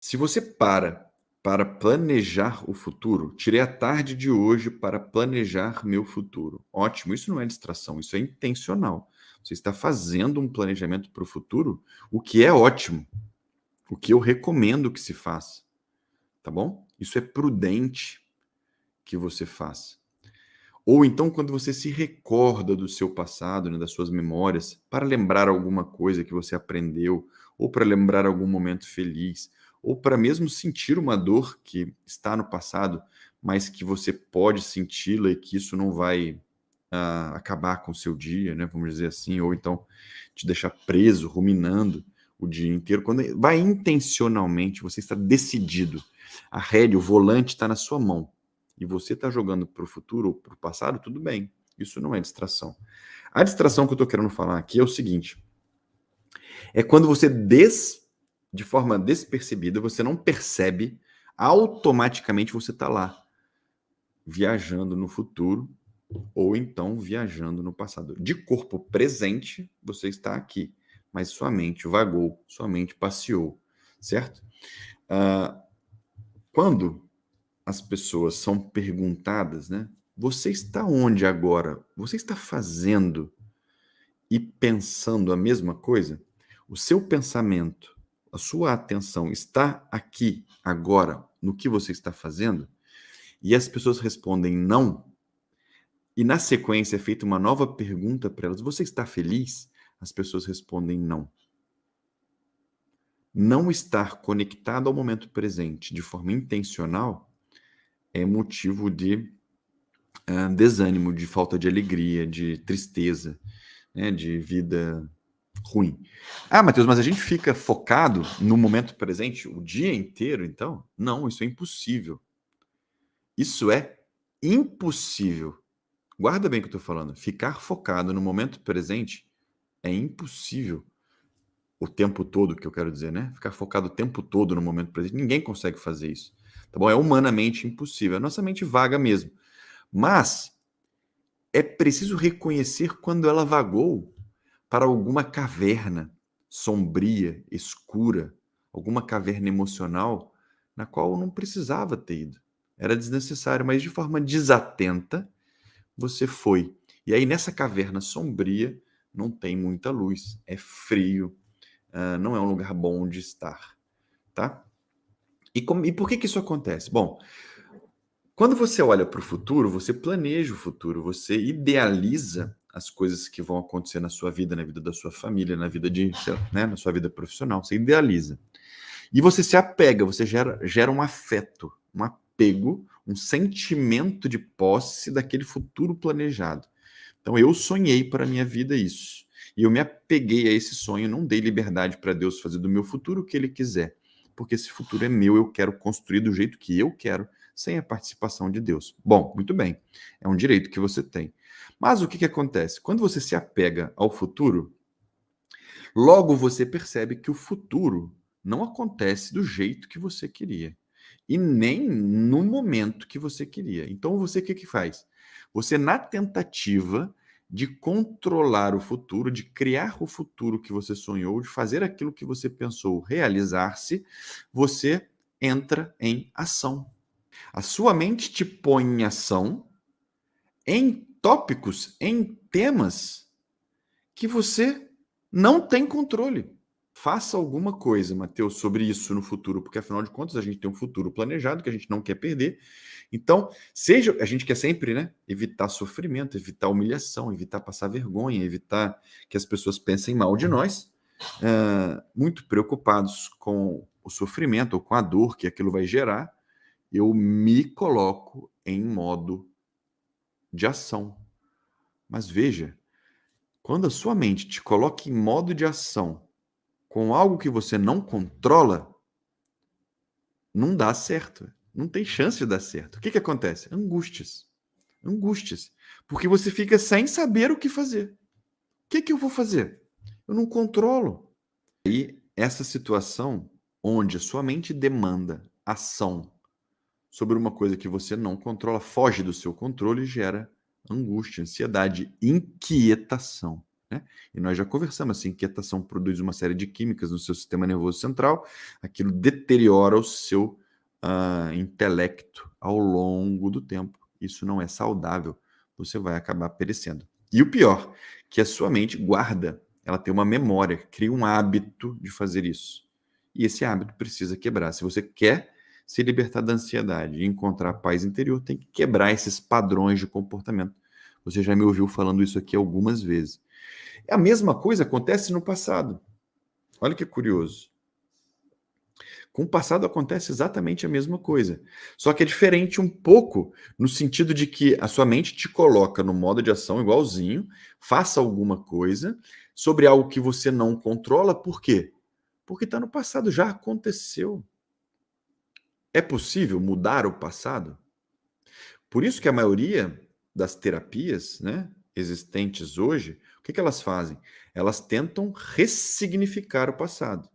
Se você para planejar o futuro, tirei a tarde de hoje para planejar meu futuro. Ótimo, isso não é distração, isso é intencional. Você está fazendo um planejamento para o futuro, o que é ótimo, o que eu recomendo que se faça, tá bom? Isso é prudente que você faça. Ou então, quando você se recorda do seu passado, né, das suas memórias, para lembrar alguma coisa que você aprendeu, ou para lembrar algum momento feliz, ou para mesmo sentir uma dor que está no passado, mas que você pode senti-la e que isso não vai acabar com o seu dia, né, vamos dizer assim, ou então te deixar preso, ruminando o dia inteiro. Quando vai intencionalmente, você está decidido. A rédea, o volante está na sua mão e você está jogando para o futuro ou para o passado, tudo bem. Isso não é distração. A distração que eu estou querendo falar aqui é o seguinte: é quando você, de forma despercebida, você não percebe, automaticamente você está lá, viajando no futuro ou então viajando no passado. De corpo presente, você está aqui, mas sua mente vagou, sua mente passeou, certo? Ah, quando as pessoas são perguntadas, né? Você está onde agora? Você está fazendo e pensando a mesma coisa? O seu pensamento, a sua atenção está aqui, agora, no que você está fazendo? E as pessoas respondem não, e na sequência é feita uma nova pergunta para elas: você está feliz? As pessoas respondem não. Não estar conectado ao momento presente de forma intencional é motivo de desânimo, de falta de alegria, de tristeza, né, de vida ruim. Ah, Matheus, mas a gente fica focado no momento presente o dia inteiro, então? Não, isso é impossível. Isso é impossível. Guarda bem o que eu estou falando. Ficar focado no momento presente é impossível o tempo todo, que eu quero dizer, né? Ficar focado o tempo todo no momento presente. Ninguém consegue fazer isso. Tá bom? É humanamente impossível. A nossa mente vaga mesmo. Mas é preciso reconhecer quando ela vagou para alguma caverna sombria, escura, alguma caverna emocional na qual não precisava ter ido. Era desnecessário, mas de forma desatenta você foi. E aí nessa caverna sombria não tem muita luz, é frio, não é um lugar bom de estar, tá? E por que isso acontece? Bom, quando você olha para o futuro, você planeja o futuro, você idealiza as coisas que vão acontecer na sua vida, na vida da sua família, na vida né, na sua vida profissional, você idealiza. E você se apega, você gera um afeto, um apego, um sentimento de posse daquele futuro planejado. Então eu sonhei para a minha vida isso. E eu me apeguei a esse sonho, não dei liberdade para Deus fazer do meu futuro o que ele quiser. Porque esse futuro é meu, eu quero construir do jeito que eu quero, sem a participação de Deus. Bom, muito bem. É um direito que você tem. Mas o que acontece? Quando você se apega ao futuro, logo você percebe que o futuro não acontece do jeito que você queria. E nem no momento que você queria. Então você o que faz? Você, na tentativa de controlar o futuro, de criar o futuro que você sonhou, de fazer aquilo que você pensou realizar-se, você entra em ação. A sua mente te põe em ação em tópicos, em temas que você não tem controle. Faça alguma coisa, Matheus, sobre isso no futuro, porque afinal de contas a gente tem um futuro planejado que a gente não quer perder. Então, a gente quer sempre, né, evitar sofrimento, evitar humilhação, evitar passar vergonha, evitar que as pessoas pensem mal de nós, muito preocupados com o sofrimento ou com a dor que aquilo vai gerar. Eu me coloco em modo de ação. Mas veja, quando a sua mente te coloca em modo de ação com algo que você não controla, não dá certo. Não tem chance de dar certo. O que acontece? Angústias. Angústias. Porque você fica sem saber o que fazer. O que eu vou fazer? Eu não controlo. E essa situação onde a sua mente demanda ação sobre uma coisa que você não controla, foge do seu controle e gera angústia, ansiedade, inquietação. né? E nós já conversamos, essa inquietação produz uma série de químicas no seu sistema nervoso central, aquilo deteriora o seu intelecto ao longo do tempo. Isso não é saudável, você vai acabar perecendo. E o pior, que a sua mente guarda, ela tem uma memória, cria um hábito de fazer isso. E esse hábito precisa quebrar. Se você quer se libertar da ansiedade e encontrar paz interior, tem que quebrar esses padrões de comportamento. Você já me ouviu falando isso aqui algumas vezes. A mesma coisa acontece no passado. Olha que curioso. Com o passado acontece exatamente a mesma coisa. Só que é diferente um pouco no sentido de que a sua mente te coloca no modo de ação igualzinho, faça alguma coisa sobre algo que você não controla. Por quê? Porque está no passado, já aconteceu. É possível mudar o passado? Por isso que a maioria das terapias, né, existentes hoje, o que elas fazem? Elas tentam ressignificar o passado,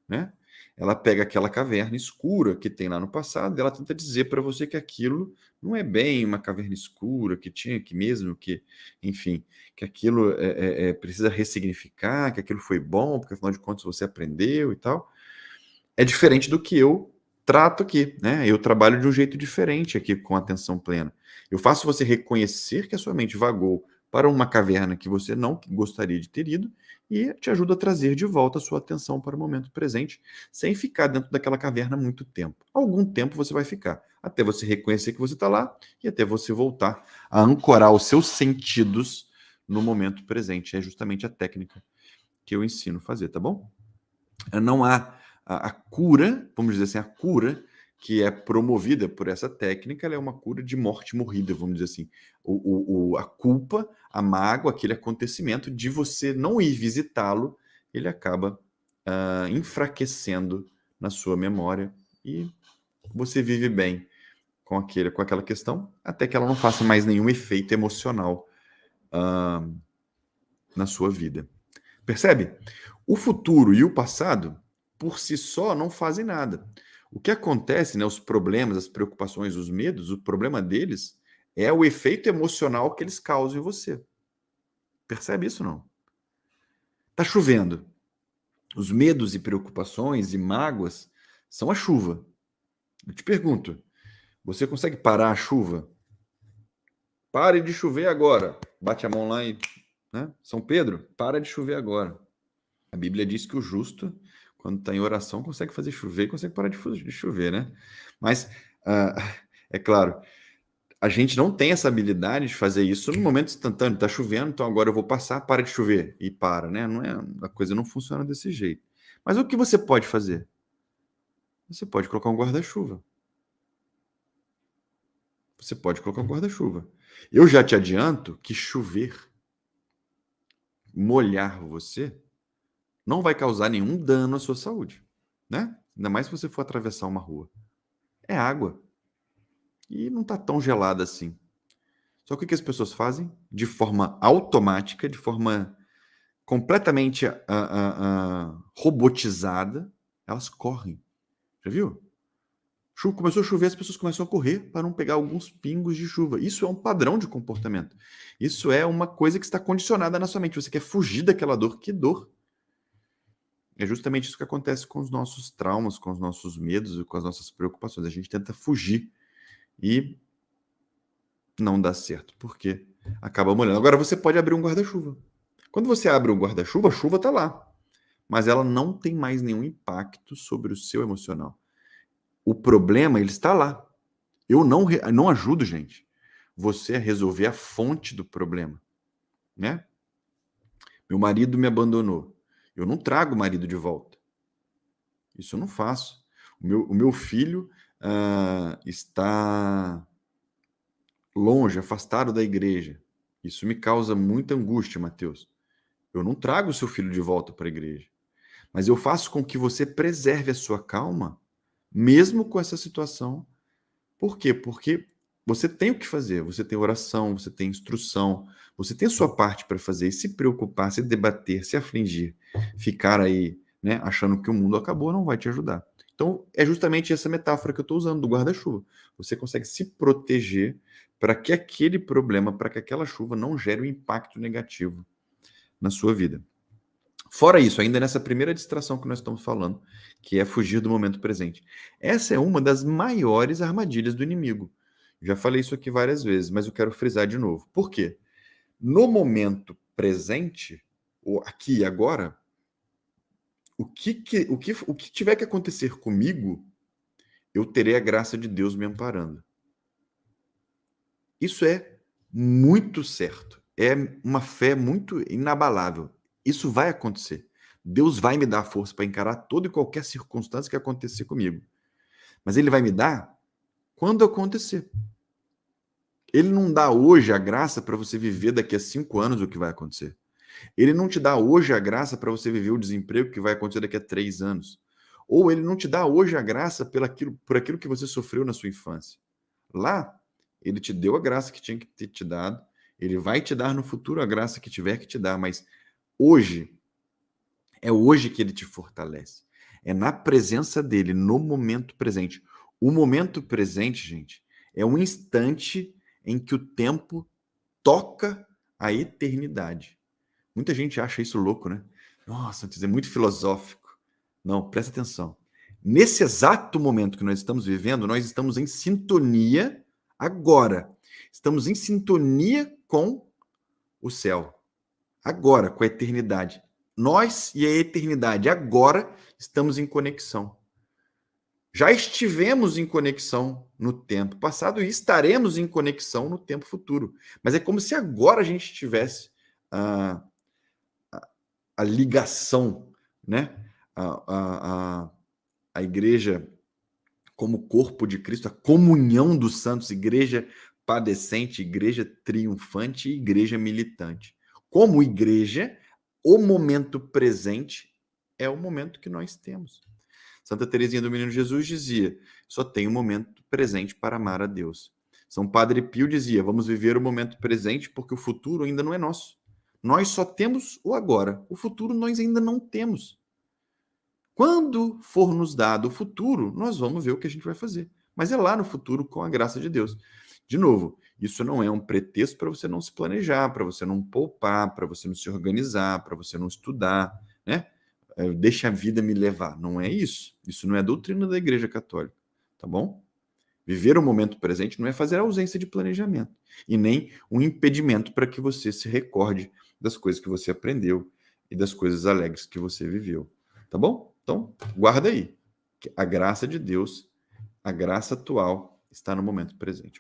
né? Ela pega aquela caverna escura que tem lá no passado e ela tenta dizer para você que aquilo não é bem uma caverna escura, que tinha que mesmo que, enfim, que aquilo precisa ressignificar, que aquilo foi bom, porque afinal de contas você aprendeu e tal. É diferente do que eu trato aqui, né? Eu trabalho de um jeito diferente aqui com atenção plena. Eu faço você reconhecer que a sua mente vagou para uma caverna que você não gostaria de ter ido e te ajudo a trazer de volta a sua atenção para o momento presente, sem ficar dentro daquela caverna muito tempo. Algum tempo você vai ficar, até você reconhecer que você está lá e até você voltar a ancorar os seus sentidos no momento presente. É justamente a técnica que eu ensino a fazer, tá bom? Não há a cura, vamos dizer assim, a cura que é promovida por essa técnica, ela é uma cura de morte morrida, vamos dizer assim. A culpa, a mágoa, aquele acontecimento de você não ir visitá-lo, ele acaba enfraquecendo na sua memória e você vive bem com aquela questão, até que ela não faça mais nenhum efeito emocional na sua vida. Percebe? O futuro e o passado, por si só, não fazem nada. O que acontece, né, os problemas, as preocupações, os medos, o problema deles é o efeito emocional que eles causam em você. Percebe isso não? Tá chovendo. Os medos e preocupações e mágoas são a chuva. Eu te pergunto, você consegue parar a chuva? Pare de chover agora. Bate a mão lá e, né? São Pedro, para de chover agora. A Bíblia diz que o justo, quando está em oração, consegue fazer chover e consegue parar de chover, né? Mas, é claro, a gente não tem essa habilidade de fazer isso no momento instantâneo. Está chovendo, então agora eu vou passar, para de chover e para, né? Não é, a coisa não funciona desse jeito. Mas o que você pode fazer? Você pode colocar um guarda-chuva. Você pode colocar um guarda-chuva. Eu já te adianto que chover, molhar você, não vai causar nenhum dano à sua saúde, né? Ainda mais se você for atravessar uma rua. É água. E não está tão gelada assim. Só que o que as pessoas fazem? De forma automática, de forma completamente robotizada, elas correm. Já viu? Começou a chover, as pessoas começam a correr para não pegar alguns pingos de chuva. Isso é um padrão de comportamento. Isso é uma coisa que está condicionada na sua mente. Você quer fugir daquela dor. Que dor? É justamente isso que acontece com os nossos traumas, com os nossos medos e com as nossas preocupações. A gente tenta fugir e não dá certo, porque acaba molhando. Agora você pode abrir um guarda-chuva. Quando você abre um guarda-chuva, a chuva está lá, mas ela não tem mais nenhum impacto sobre o seu emocional. O problema, ele está lá. Eu não ajudo, gente, você a resolver a fonte do problema, né? Meu marido me abandonou. Eu não trago o marido de volta. Isso eu não faço. O meu filho está longe, afastado da igreja. Isso me causa muita angústia, Mateus. Eu não trago o seu filho de volta para a igreja, mas eu faço com que você preserve a sua calma, mesmo com essa situação. Por quê? Porque você tem o que fazer, você tem oração, você tem instrução, você tem a sua parte para fazer, e se preocupar, se debater, se afligir, ficar aí, né, achando que o mundo acabou, não vai te ajudar. Então, é justamente essa metáfora que eu estou usando do guarda-chuva. Você consegue se proteger para que aquele problema, para que aquela chuva não gere um impacto negativo na sua vida. Fora isso, ainda nessa primeira distração que nós estamos falando, que é fugir do momento presente. Essa é uma das maiores armadilhas do inimigo. Já falei isso aqui várias vezes, mas eu quero frisar de novo. Por quê? No momento presente, ou aqui e agora, o que tiver que acontecer comigo, eu terei a graça de Deus me amparando. Isso é muito certo. É uma fé muito inabalável. Isso vai acontecer. Deus vai me dar força para encarar toda e qualquer circunstância que acontecer comigo. Mas Ele vai me dar quando acontecer. Ele não dá hoje a graça para você viver daqui a 5 anos o que vai acontecer. Ele não te dá hoje a graça para você viver o desemprego que vai acontecer daqui a 3 anos. Ou ele não te dá hoje a graça por aquilo que você sofreu na sua infância. Lá, ele te deu a graça que tinha que ter te dado. Ele vai te dar no futuro a graça que tiver que te dar. Mas hoje, é hoje que ele te fortalece. É na presença dele, no momento presente. O momento presente, gente, é um instante em que o tempo toca a eternidade. Muita gente acha isso louco, né? Nossa, é muito filosófico. Não, presta atenção. Nesse exato momento que nós estamos vivendo, nós estamos em sintonia agora. Estamos em sintonia com o céu. Agora, com a eternidade. Nós e a eternidade agora estamos em conexão. Já estivemos em conexão no tempo passado e estaremos em conexão no tempo futuro. Mas é como se agora a gente tivesse a ligação, né? A igreja como corpo de Cristo, a comunhão dos santos, igreja padecente, igreja triunfante e igreja militante. Como igreja, o momento presente é o momento que nós temos. Santa Teresinha do Menino Jesus dizia, só tem um momento presente para amar a Deus. São Padre Pio dizia, vamos viver o momento presente porque o futuro ainda não é nosso. Nós só temos o agora. O futuro nós ainda não temos. Quando for nos dado o futuro, nós vamos ver o que a gente vai fazer. Mas é lá no futuro, com a graça de Deus. De novo, isso não é um pretexto para você não se planejar, para você não poupar, para você não se organizar, para você não estudar, né? Deixa a vida me levar. Não é isso. Isso não é a doutrina da Igreja Católica, tá bom? Viver o momento presente não é fazer ausência de planejamento e nem um impedimento para que você se recorde das coisas que você aprendeu e das coisas alegres que você viveu, tá bom? Então, guarda aí. A graça de Deus, a graça atual, está no momento presente.